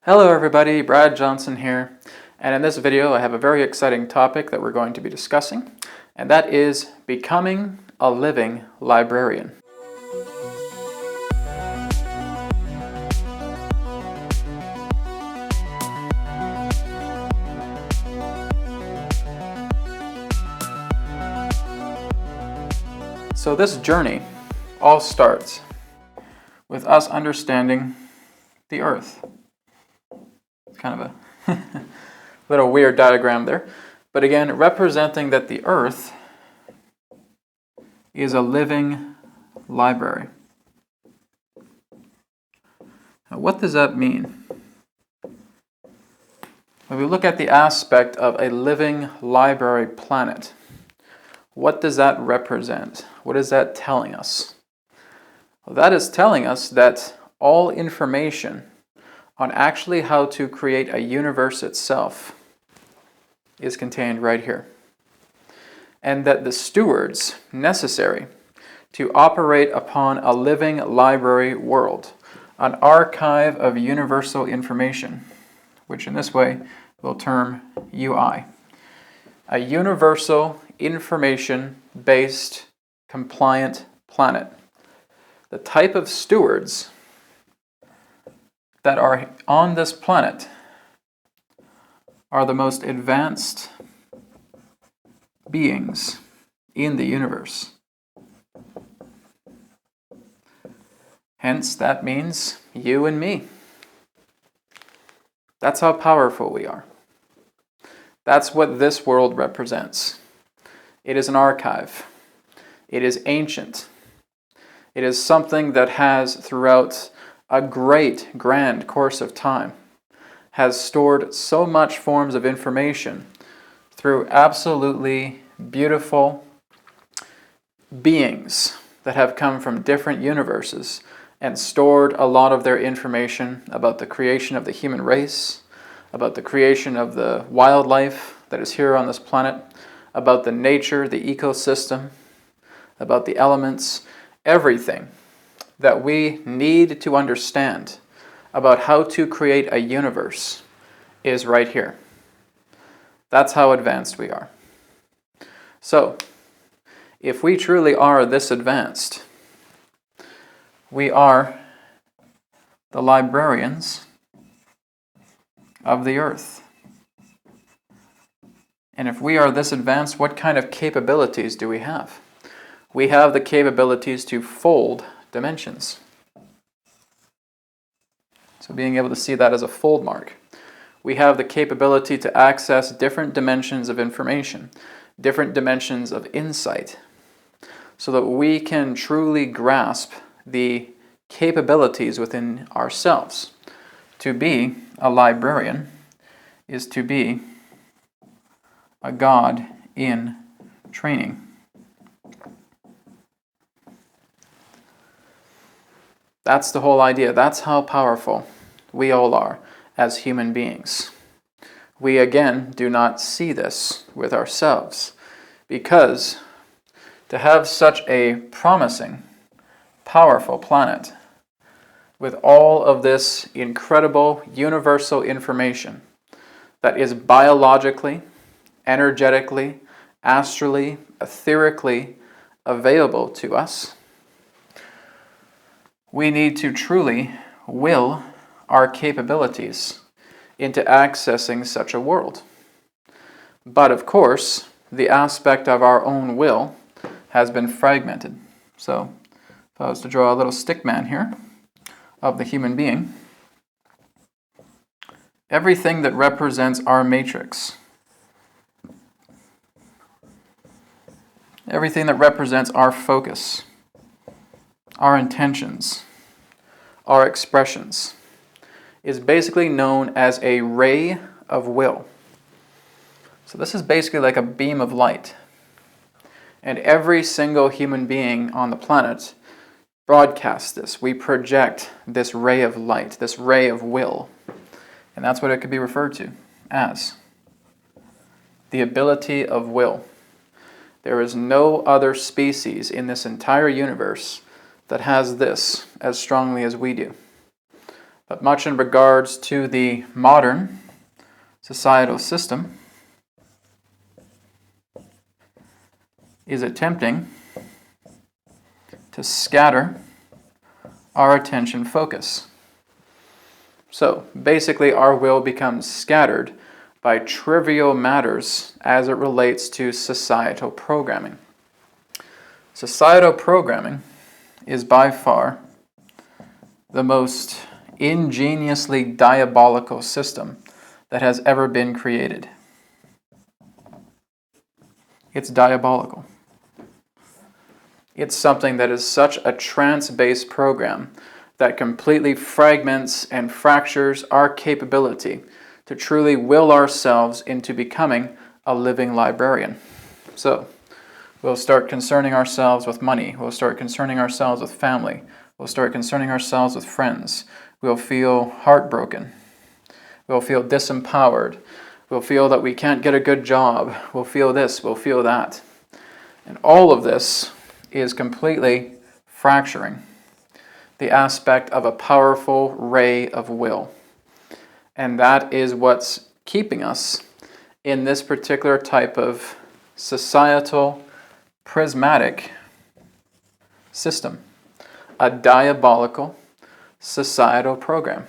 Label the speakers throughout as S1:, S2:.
S1: Hello everybody, Brad Johnson here, and in this video I have a very exciting topic that we're going to be discussing, and that is becoming a living librarian. So this journey all starts with us understanding the Earth. Kind of a little weird diagram there, but again, representing that the Earth is a living library. Now, what does that mean? When we look at the aspect of a living library planet, what does that represent? What is that telling us? Well, that is telling us that all information on actually how to create a universe itself is contained right here. And that the stewards necessary to operate upon a living library world, an archive of universal information, which in this way we'll term UI, a universal information-based compliant planet. The type of stewards that are on this planet are the most advanced beings in the universe. Hence, that means you and me. That's how powerful we are. That's what this world represents. It is an archive. It is ancient. It is something that has, throughout a great, grand course of time, has stored so much forms of information through absolutely beautiful beings that have come from different universes and stored a lot of their information about the creation of the human race, about the creation of the wildlife that is here on this planet, about the nature, the ecosystem, about the elements, everything that we need to understand about how to create a universe is right here. That's how advanced we are. So, if we truly are this advanced, we are the librarians of the Earth. And if we are this advanced, what kind of capabilities do we have? We have the capabilities to fold dimensions. So being able to see that as a fold mark. We have the capability to access different dimensions of information, different dimensions of insight, so that we can truly grasp the capabilities within ourselves. To be a librarian is to be a god in training. That's the whole idea. That's how powerful we all are as human beings. We again do not see this with ourselves because to have such a promising, powerful planet with all of this incredible universal information that is biologically, energetically, astrally, etherically available to us, we need to truly will our capabilities into accessing such a world. But of course, the aspect of our own will has been fragmented. So, if I was to draw a little stick man here of the human being, everything that represents our matrix, everything that represents our focus, our intentions, our expressions, is basically known as a ray of will. So this is basically like a beam of light. And every single human being on the planet broadcasts this. We project this ray of light, this ray of will. And that's what it could be referred to as. The ability of will. There is no other species in this entire universe that has this as strongly as we do. But much in regards to the modern societal system is attempting to scatter our attention focus. So basically our will becomes scattered by trivial matters as it relates to societal programming. Societal programming is by far the most ingeniously diabolical system that has ever been created. It's diabolical. It's something that is such a trance-based program that completely fragments and fractures our capability to truly will ourselves into becoming a living librarian. So, we'll start concerning ourselves with money. We'll start concerning ourselves with family. We'll start concerning ourselves with friends. We'll feel heartbroken. We'll feel disempowered. We'll feel that we can't get a good job. We'll feel this. We'll feel that. And all of this is completely fracturing the aspect of a powerful ray of will. And that is what's keeping us in this particular type of societal prismatic system, a diabolical societal program.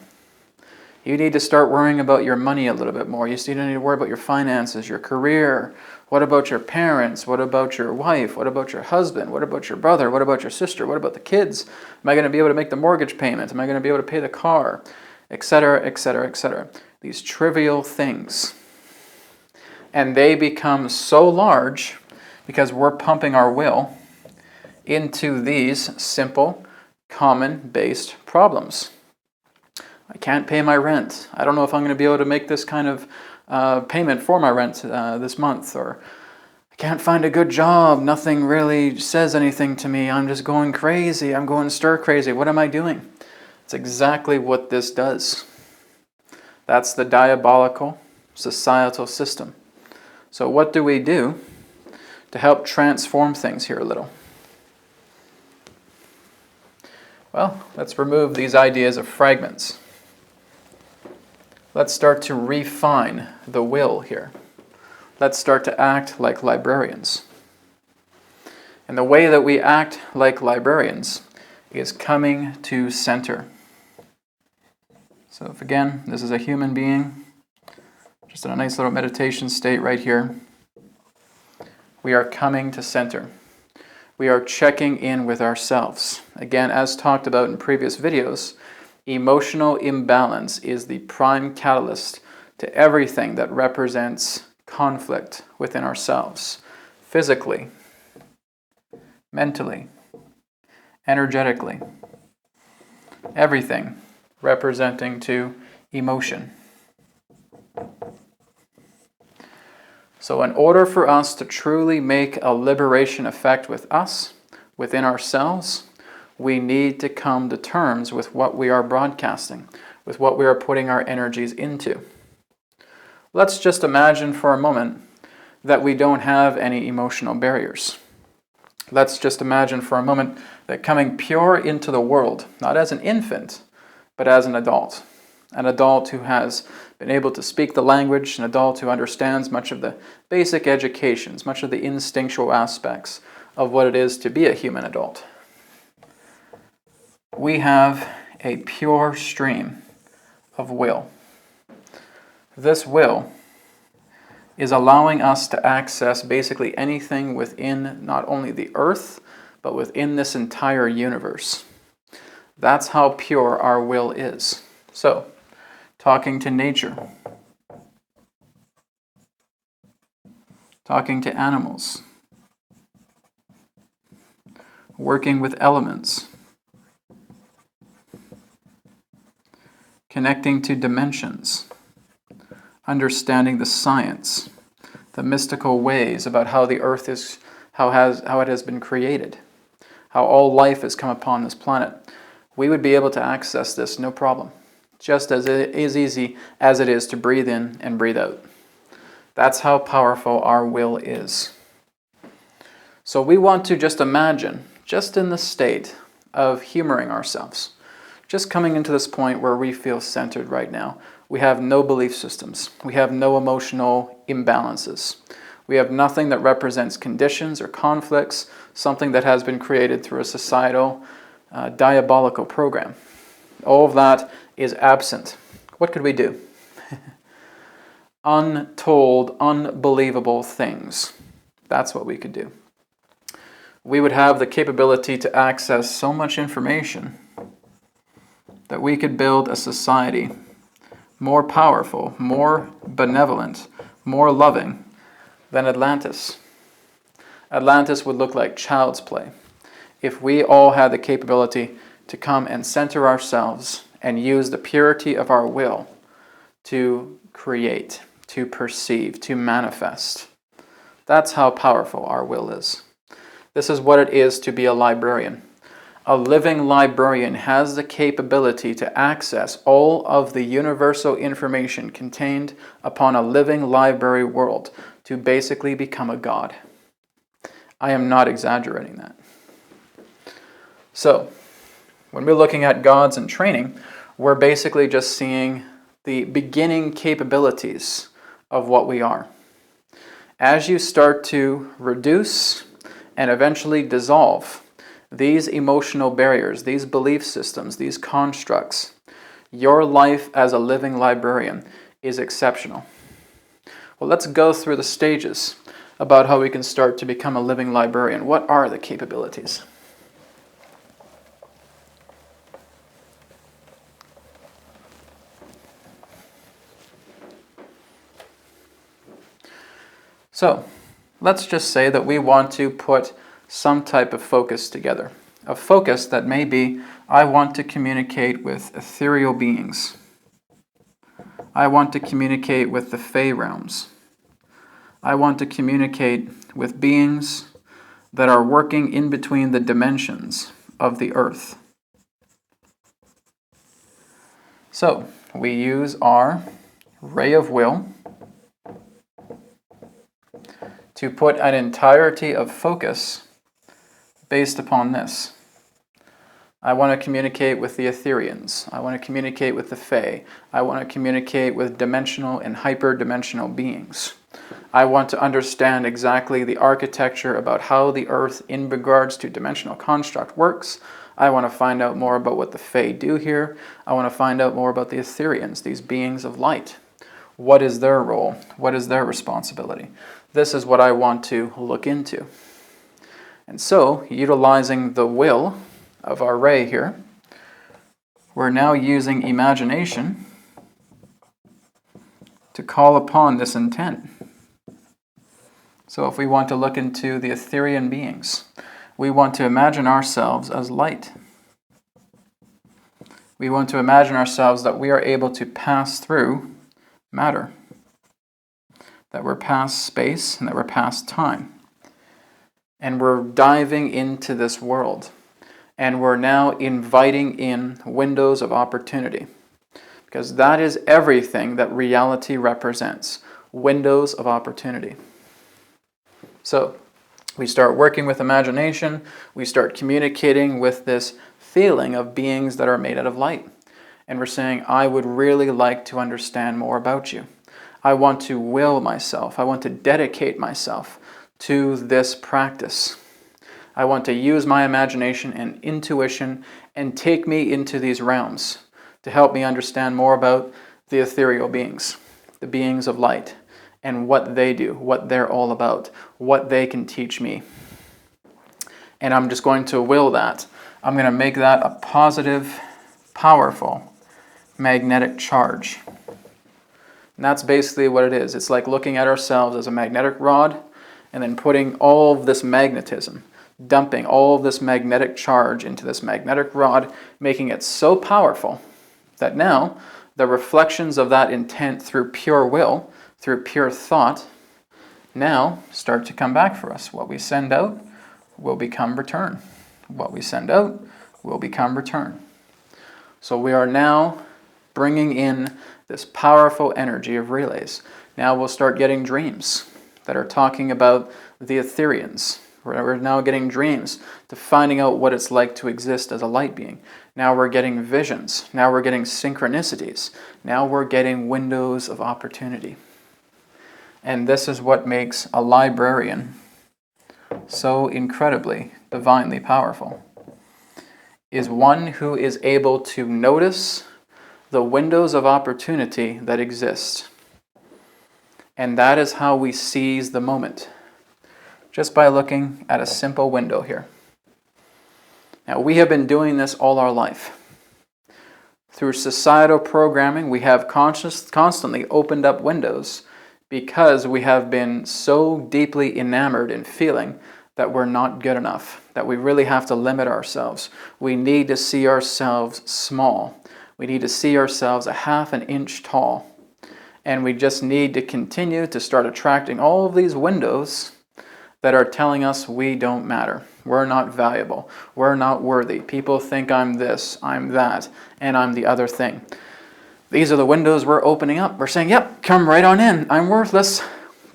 S1: You need to start worrying about your money a little bit more. You need to worry about your finances, your career. What about your parents? What about your wife? What about your husband? What about your brother? What about your sister? What about the kids? Am I going to be able to make the mortgage payment? Am I going to be able to pay the car? Etc., etc., etc. These trivial things. And they become so large because we're pumping our will into these simple, common-based problems. I can't pay my rent. I don't know if I'm going to be able to make this kind of payment for my rent this month. Or I can't find a good job. Nothing really says anything to me. I'm just going crazy. I'm going stir crazy. What am I doing? It's exactly what this does. That's the diabolical societal system. So what do we do to help transform things here a little? Well, let's remove these ideas of fragments. Let's start to refine the will here. Let's start to act like librarians. And the way that we act like librarians is coming to center. So if again, this is a human being, just in a nice little meditation state right here, we are coming to center. We are checking in with ourselves. Again, as talked about in previous videos, emotional imbalance is the prime catalyst to everything that represents conflict within ourselves, physically, mentally, energetically, everything representing to emotion. So in order for us to truly make a liberation effect with us, within ourselves, we need to come to terms with what we are broadcasting, with what we are putting our energies into. Let's just imagine for a moment that we don't have any emotional barriers. Let's just imagine for a moment that coming pure into the world, not as an infant, but as an adult who has been able to speak the language, an adult who understands much of the basic educations, much of the instinctual aspects of what it is to be a human adult. We have a pure stream of will. This will is allowing us to access basically anything within not only the earth, but within this entire universe. That's how pure our will is. So, talking to nature, talking to animals, working with elements, connecting to dimensions, understanding the science, the mystical ways about how the earth is, how it has been created, how all life has come upon this planet. We would be able to access this no problem, just as it is easy as it is to breathe in and breathe out. That's how powerful our will is. So we want to just imagine, just in the state of humoring ourselves, just coming into this point where we feel centered right now. We have no belief systems. We have no emotional imbalances. We have nothing that represents conditions or conflicts, something that has been created through a societal, diabolical program. All of that is absent. What could we do? Untold, unbelievable things. That's what we could do. We would have the capability to access so much information that we could build a society more powerful, more benevolent, more loving than Atlantis. Atlantis would look like child's play if we all had the capability to come and center ourselves and use the purity of our will to create, to perceive, to manifest. That's how powerful our will is. This is what it is to be a librarian. A living librarian has the capability to access all of the universal information contained upon a living library world to basically become a god. I am not exaggerating that. So, when we're looking at gods in training, we're basically just seeing the beginning capabilities of what we are. As you start to reduce and eventually dissolve these emotional barriers, these belief systems, these constructs, your life as a living librarian is exceptional. Well, let's go through the stages about how we can start to become a living librarian. What are the capabilities? So, let's just say that we want to put some type of focus together. A focus that may be, I want to communicate with ethereal beings. I want to communicate with the Fey realms. I want to communicate with beings that are working in between the dimensions of the earth. So, we use our ray of will to put an entirety of focus based upon this. I want to communicate with the Etherians. I want to communicate with the Fae. I want to communicate with dimensional and hyperdimensional beings. I want to understand exactly the architecture about how the Earth in regards to dimensional construct works. I want to find out more about what the Fae do here. I want to find out more about the Etherians, these beings of light. What is their role? What is their responsibility? This is what I want to look into. And so, utilizing the will of our ray here, we're now using imagination to call upon this intent. So if we want to look into the Etherian beings, we want to imagine ourselves as light. We want to imagine ourselves that we are able to pass through matter, that we're past space and that we're past time. And we're diving into this world. And we're now inviting in windows of opportunity. Because that is everything that reality represents. Windows of opportunity. So, we start working with imagination. We start communicating with this feeling of beings that are made out of light. And we're saying, I would really like to understand more about you. I want to will myself. I want to dedicate myself to this practice. I want to use my imagination and intuition and take me into these realms to help me understand more about the ethereal beings, the beings of light, and what they do, what they're all about, what they can teach me. And I'm just going to will that. I'm going to make that a positive, powerful, magnetic charge. And that's basically what it is. It's like looking at ourselves as a magnetic rod and then putting all of this magnetism, dumping all of this magnetic charge into this magnetic rod, making it so powerful that now the reflections of that intent through pure will, through pure thought, now start to come back for us. What we send out will become return. What we send out will become return. So we are now bringing in this powerful energy of relays. Now we'll start getting dreams that are talking about the Etherians, We're now getting dreams to finding out what it's like to exist as a light being. Now we're getting visions. Now we're getting synchronicities. Now we're getting windows of opportunity. And this is what makes a librarian so incredibly divinely powerful, is one who is able to notice the windows of opportunity that exist. And that is how we seize the moment, just by looking at a simple window here. Now, we have been doing this all our life. Through societal programming, we have constantly opened up windows because we have been so deeply enamored in feeling that we're not good enough, that we really have to limit ourselves. We need to see ourselves small. We need to see ourselves a half an inch tall. And we just need to continue to start attracting all of these windows that are telling us we don't matter. We're not valuable. We're not worthy. People think I'm this, I'm that, and I'm the other thing. These are the windows we're opening up. We're saying, yep, come right on in. I'm worthless.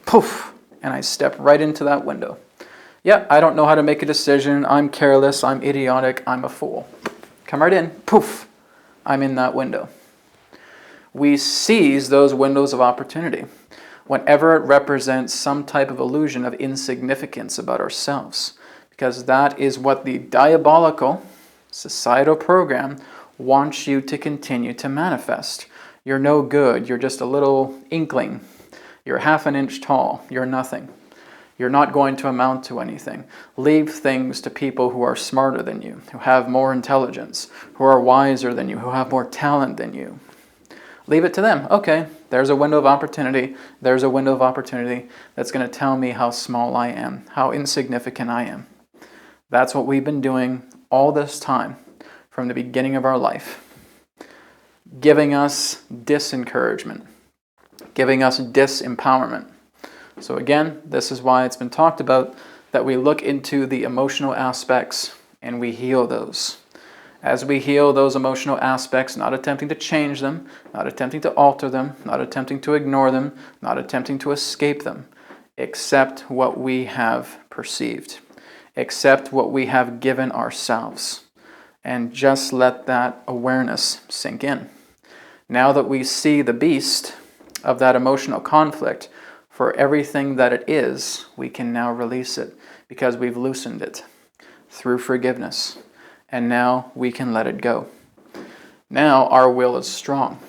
S1: Poof. And I step right into that window. Yep, I don't know how to make a decision. I'm careless. I'm idiotic. I'm a fool. Come right in. Poof. I'm in that window. We seize those windows of opportunity whenever it represents some type of illusion of insignificance about ourselves, because that is what the diabolical societal program wants you to continue to manifest. You're no good. You're just a little inkling. You're half an inch tall. You're nothing. You're not going to amount to anything. Leave things to people who are smarter than you, who have more intelligence, who are wiser than you, who have more talent than you. Leave it to them. Okay, there's a window of opportunity. There's a window of opportunity that's going to tell me how small I am, how insignificant I am. That's what we've been doing all this time from the beginning of our life, giving us disencouragement, giving us disempowerment. So again, this is why it's been talked about that we look into the emotional aspects and we heal those. As we heal those emotional aspects, not attempting to change them, not attempting to alter them, not attempting to ignore them, not attempting to escape them, accept what we have perceived, accept what we have given ourselves, and just let that awareness sink in. Now that we see the beast of that emotional conflict for everything that it is, we can now release it because we've loosened it through forgiveness. And now we can let it go. Now our will is strong.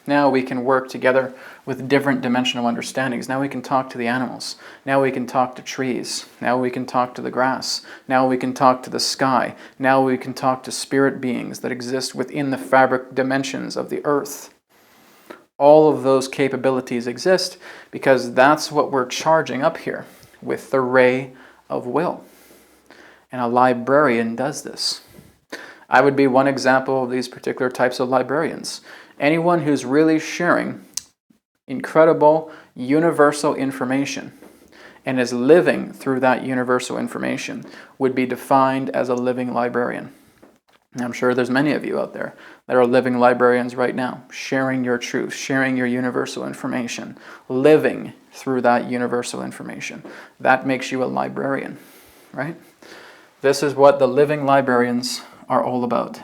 S1: Now we can work together with different dimensional understandings. Now we can talk to the animals. Now we can talk to trees. Now we can talk to the grass. Now we can talk to the sky. Now we can talk to spirit beings that exist within the fabric dimensions of the earth. All of those capabilities exist because that's what we're charging up here with the ray of will. And a librarian does this. I would be one example of these particular types of librarians. Anyone who's really sharing incredible universal information and is living through that universal information would be defined as a living librarian. And I'm sure there's many of you out there that are living librarians right now, sharing your truth, sharing your universal information, living through that universal information. That makes you a librarian, right? This is what the living librarians are all about.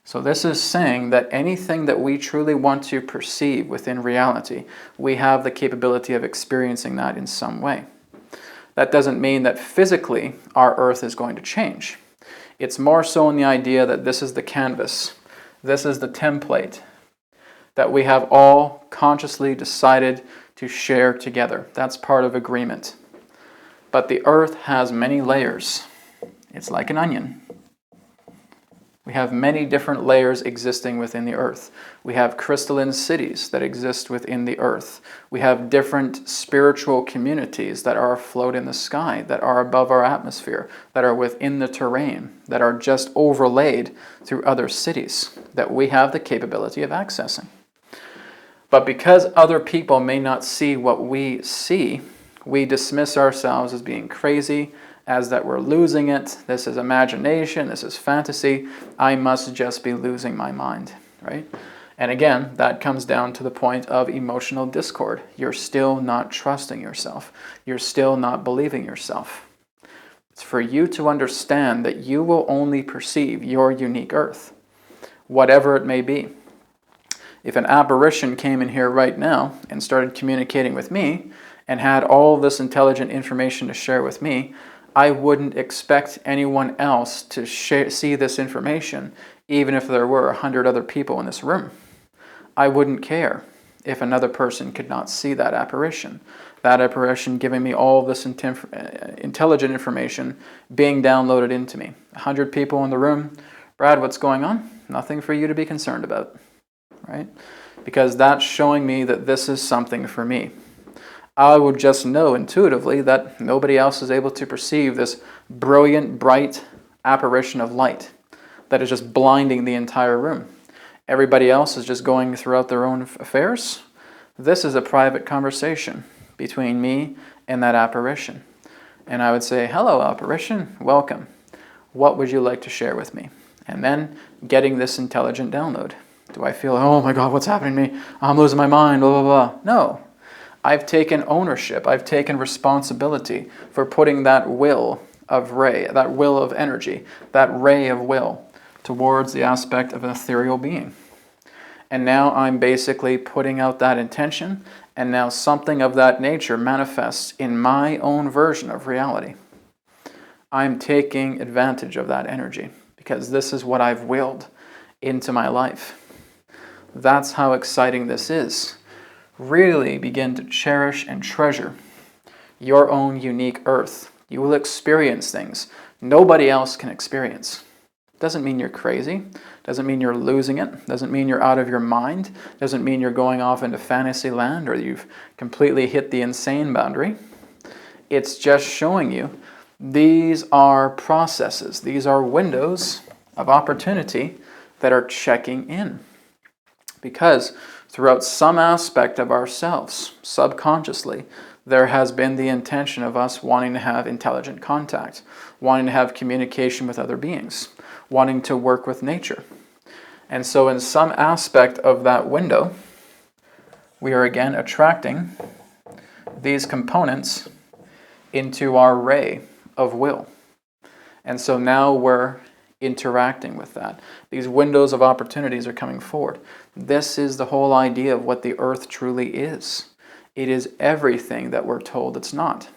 S1: So this is saying that anything that we truly want to perceive within reality, we have the capability of experiencing that in some way. That doesn't mean that physically our earth is going to change. It's more so in the idea that this is the canvas, this is the template that we have all consciously decided to share together. That's part of agreement. But the earth has many layers. It's like an onion. We have many different layers existing within the earth. We have crystalline cities that exist within the earth. We have different spiritual communities that are afloat in the sky, that are above our atmosphere, that are within the terrain, that are just overlaid through other cities that we have the capability of accessing. But because other people may not see what we see, we dismiss ourselves as being crazy, as that we're losing it. This is imagination, this is fantasy. I must just be losing my mind, right? And again, that comes down to the point of emotional discord. You're still not trusting yourself. You're still not believing yourself. It's for you to understand that you will only perceive your unique earth, whatever it may be. If an apparition came in here right now and started communicating with me and had all this intelligent information to share with me, I wouldn't expect anyone else to see this information, even if there were 100 other people in this room. I wouldn't care if another person could not see that apparition giving me all this intelligent information being downloaded into me. 100 people in the room. Brad, what's going on? Nothing for you to be concerned about, right? Because that's showing me that this is something for me. I would just know intuitively that nobody else is able to perceive this brilliant, bright apparition of light that is just blinding the entire room. Everybody else is just going throughout their own affairs. This is a private conversation between me and that apparition. And I would say, hello, apparition, welcome. What would you like to share with me? And then getting this intelligent download. Do I feel, oh my God, what's happening to me? I'm losing my mind, blah, blah, blah. No. I've taken ownership. I've taken responsibility for putting that will of ray, that will of energy, that ray of will towards the aspect of an ethereal being. And now I'm basically putting out that intention, and now something of that nature manifests in my own version of reality. I'm taking advantage of that energy because this is what I've willed into my life. That's how exciting this is. Really begin to cherish and treasure your own unique earth. You will experience things nobody else can experience. Doesn't mean you're crazy. Doesn't mean you're losing it. Doesn't mean you're out of your mind. Doesn't mean you're going off into fantasy land or you've completely hit the insane boundary. It's just showing you these are processes. These are windows of opportunity that are checking in. Because throughout some aspect of ourselves, subconsciously, there has been the intention of us wanting to have intelligent contact, wanting to have communication with other beings, wanting to work with nature. And so in some aspect of that window, we are again attracting these components into our ray of will. And so now we're interacting with that. These windows of opportunities are coming forward. This is the whole idea of what the earth truly is. It is everything that we're told it's not.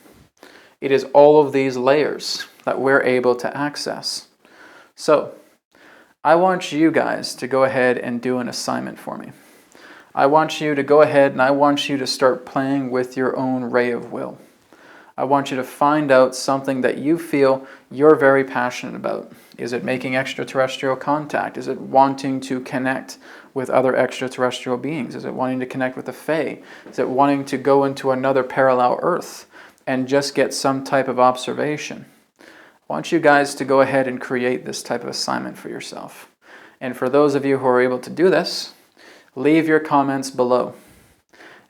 S1: It is all of these layers that we're able to access. So, I want you guys to go ahead and do an assignment for me. I want you to go ahead and I want you to start playing with your own ray of will. I want you to find out something that you feel you're very passionate about. Is it making extraterrestrial contact? Is it wanting to connect with other extraterrestrial beings? Is it wanting to connect with the Fae? Is it wanting to go into another parallel Earth and just get some type of observation? I want you guys to go ahead and create this type of assignment for yourself. And for those of you who are able to do this, leave your comments below.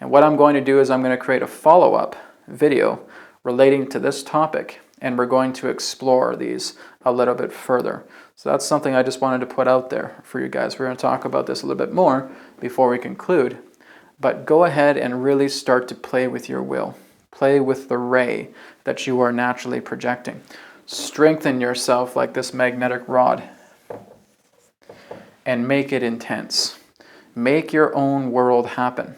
S1: And what I'm going to do is I'm going to create a follow-up video relating to this topic, and we're going to explore these a little bit further. So that's something I just wanted to put out there for you guys. We're going to talk about this a little bit more before we conclude, but go ahead and really start to play with your will. Play with the ray that you are naturally projecting. Strengthen yourself like this magnetic rod and make it intense. Make your own world happen.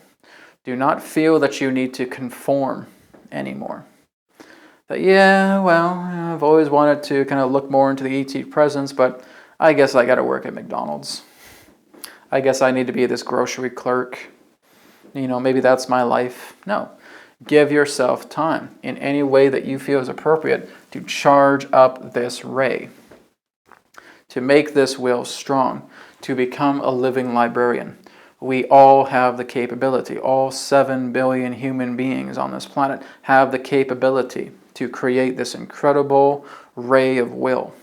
S1: Do not feel that you need to conform anymore. That, yeah, well, I've always wanted to kind of look more into the ET presence, but I guess I got to work at McDonald's. I guess I need to be this grocery clerk. You know, maybe that's my life. No. Give yourself time in any way that you feel is appropriate to charge up this ray, to make this will strong, to become a living librarian. We all have the capability. All 7 billion human beings on this planet have the capability to create this incredible ray of will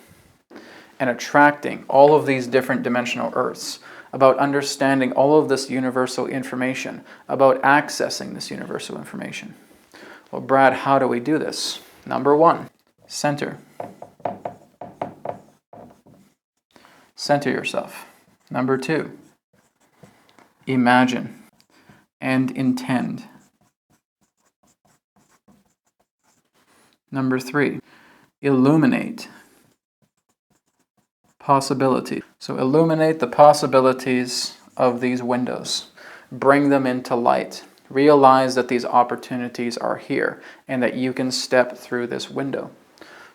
S1: and attracting all of these different dimensional earths, about understanding all of this universal information, about accessing this universal information. Well, Brad, how do we do this? Number 1, center. Center yourself. Number 2, imagine and intend. Number 3, illuminate possibility. So illuminate the possibilities of these windows. Bring them into light. Realize that these opportunities are here and that you can step through this window.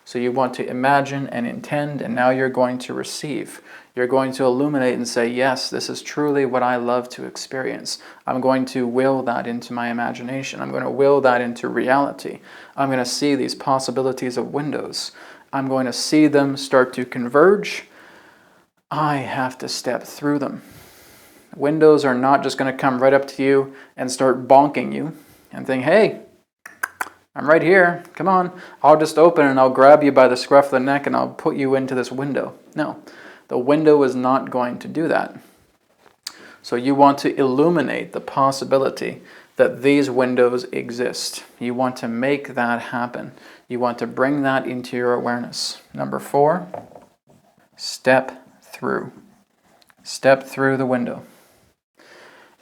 S1: So you want to imagine and intend, and now you're going to receive. You're going to illuminate and say, yes, this is truly what I love to experience. I'm going to will that into my imagination. I'm going to will that into reality. I'm going to see these possibilities of windows. I'm going to see them start to converge. I have to step through them. Windows are not just going to come right up to you and start bonking you and think, hey, I'm right here. Come on. I'll just open and I'll grab you by the scruff of the neck and I'll put you into this window. No, the window is not going to do that. So you want to illuminate the possibility that these windows exist. You want to make that happen. You want to bring that into your awareness. Number 4, step through. Step through the window.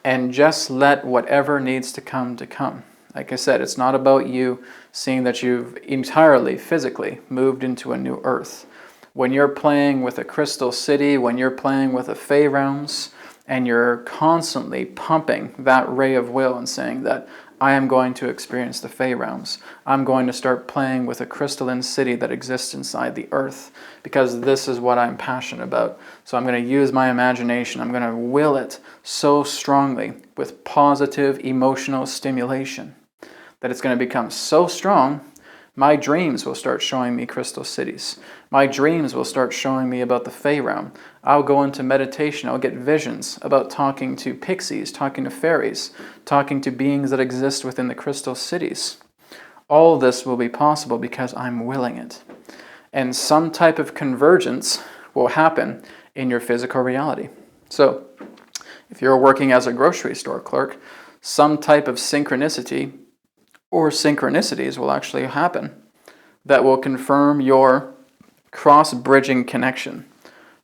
S1: And just let whatever needs to come to come. Like I said, it's not about you seeing that you've entirely, physically moved into a new earth. When you're playing with a crystal city, when you're playing with the Fey realms, and you're constantly pumping that ray of will and saying that I am going to experience the Fey realms. I'm going to start playing with a crystalline city that exists inside the earth because this is what I'm passionate about. So I'm going to use my imagination. I'm going to will it so strongly with positive emotional stimulation that it's going to become so strong, my dreams will start showing me crystal cities. My dreams will start showing me about the Fey realm. I'll go into meditation. I'll get visions about talking to pixies, talking to fairies, talking to beings that exist within the crystal cities. All this will be possible because I'm willing it. And some type of convergence will happen in your physical reality. So, if you're working as a grocery store clerk, some type of synchronicity or synchronicities will actually happen that will confirm your cross-bridging connection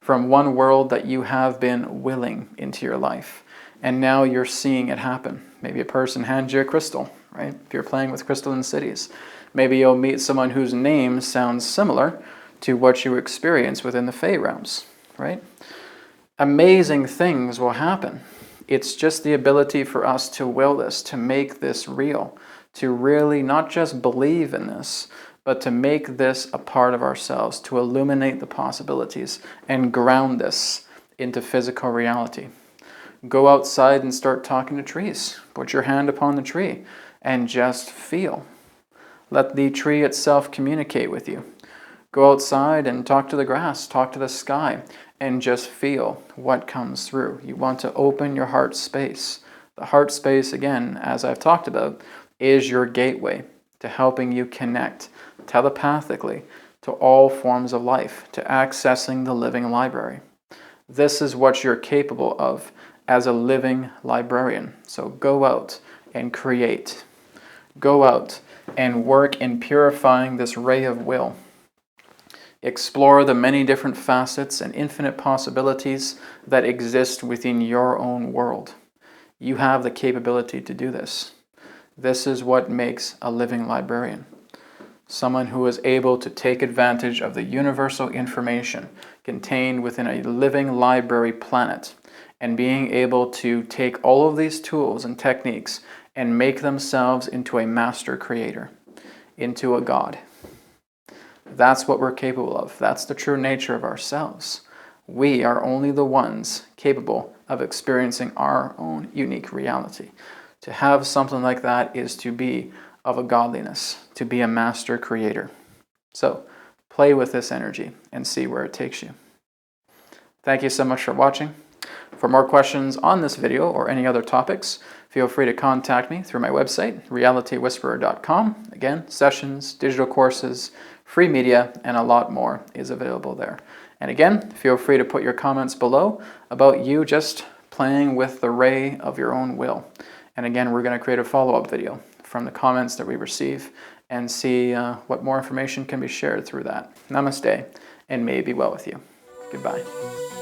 S1: from one world that you have been willing into your life. And now you're seeing it happen. Maybe a person hands you a crystal, right? If you're playing with crystalline cities. Maybe you'll meet someone whose name sounds similar to what you experience within the Fey realms, right? Amazing things will happen. It's just the ability for us to will this, to make this real, to really not just believe in this, but to make this a part of ourselves, to illuminate the possibilities and ground this into physical reality. Go outside and start talking to trees. Put your hand upon the tree and just feel. Let the tree itself communicate with you. Go outside and talk to the grass, talk to the sky, and just feel what comes through. You want to open your heart space. The heart space, again, as I've talked about, is your gateway to helping you connect telepathically to all forms of life, to accessing the living library. This is what you're capable of as a living librarian. So go out and create. Go out and work in purifying this ray of will. Explore the many different facets and infinite possibilities that exist within your own world. You have the capability to do this. This is what makes a living librarian. Someone who is able to take advantage of the universal information contained within a living library planet and being able to take all of these tools and techniques and make themselves into a master creator, into a god. That's what we're capable of. That's the true nature of ourselves. We are only the ones capable of experiencing our own unique reality. To have something like that is to be of a godliness, to be a master creator. So, play with this energy and see where it takes you. Thank you so much for watching. For more questions on this video or any other topics, feel free to contact me through my website, realitywhisperer.com. Again, sessions, digital courses, free media, and a lot more is available there. And again, feel free to put your comments below about you just playing with the ray of your own will. And again, we're going to create a follow-up video from the comments that we receive and see what more information can be shared through that. Namaste, and may it be well with you. Goodbye.